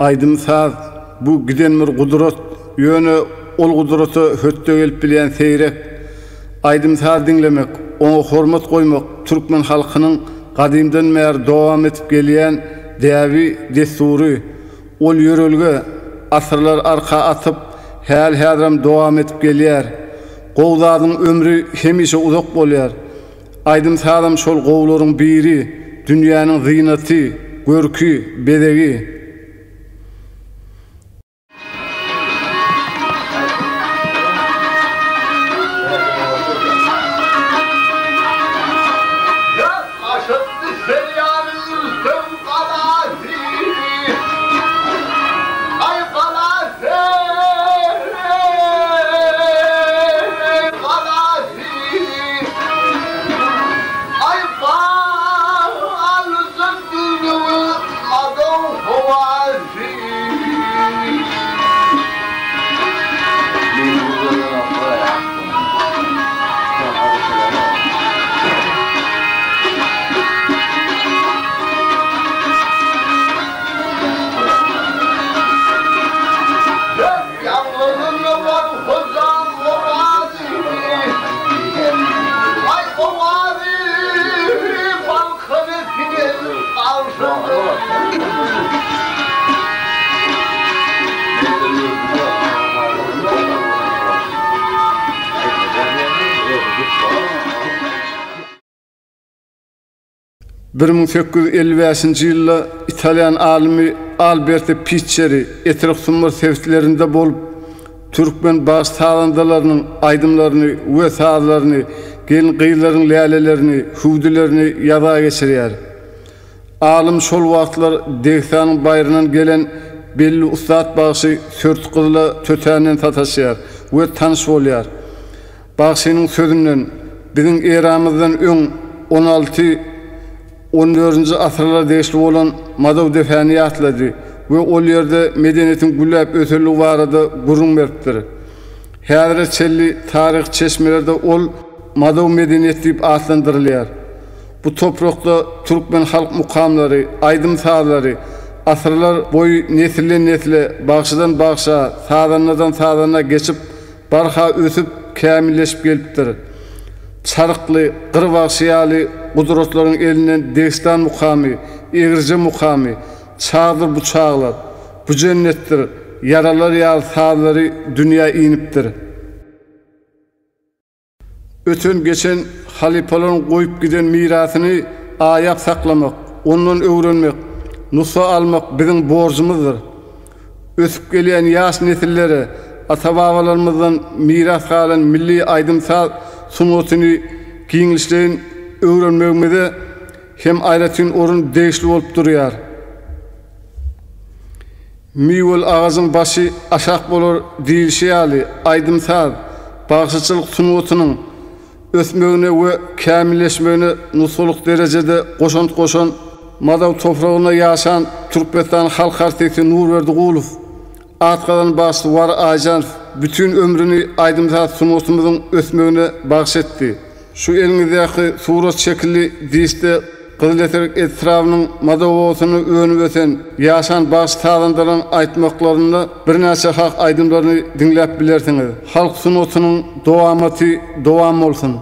Aydım saz bu giden bir kudret yönü ol kudreti hötte gelip bilen seyrek. Aydım saz dinlemek, ona hormat koymak Türkmen halkının kadimden beri devam etip gelen değerli desturu. Ol yörülge asırlar arka atıp hal devam etip geliyor. Qowzadın ömrü hemişe uzak bolýar. Aydım sazam şol qowlaryň biri, dünýäniň zynati, görkü, bedegi. Bir 1855 yılda İtalyan alimi Alberto Picceri etrafsınmır sevitlerinde bolup Türkmen bağış sağlandalarının aydımlarını ve sağlarını, gelin kıyıların lälelerini, huvdilerini yada geçiriyor. Alim şol vaxtlar Dehsanın bayrından gelen belli ustad bağışı sört kızla tötänden tataşıyor ve tanış oluyor. Bağışının sözünden bizim eramızdan ön 16-14. asırlar değişli olan Madav defani atladı ve o yerde medeniyetin güllep ötürlüğü varada gurun veriptir. Her çelli tarih çeşmelerde ol Madav medeniyeti deyip adlandırılıyor. Bu toprakta Türkmen halk mukamları, aydım sağları, asırlar boyu nesille bağışıdan bağışa, sağdanına geçip barha ösüp kamilleşip geliptir. Çarıklı, Qırvaqşiyalı kudretlerin elinden Destan mukami, Eğirce mukami, çağdır bu çağlar, bu cennettir, yaralar yağ sağları dünya iniptir. Ötün geçen halipaların koyup giden mirasını ayak saklamak, ondan öğrenmek, nusa almak bizim borcumuzdur. Ösüp gelen yaş nesillere, ata-babalarımızdan miras kalan milli aydımsal sunutunu kiyinişlerin öğrenmegimizde hem ayretinin orun değişli olup duruyor. Miwol ağacın başı aşak bolur deyilşeyali aydımsal bağışçılık sunutunun ösmegine ve kamilleşmegine nusuluk derecede koşan Madav toprağına yaşayan Türkmenistan halk artisi Nurverdi Gulov Atkadan başlı var ajan bütün ömrünü aydımsal sunutumuzun ösmegine bağışetti. Şu elinizdeki surat şekilli dişte kızıleterek etrafının Madavosunu önü öten yaşan bağış tağlandaran aytmaklarında bir neçe hak aydımlarını dinlep bilersiniz. Halk sunutunun doğamatı doğam olsun.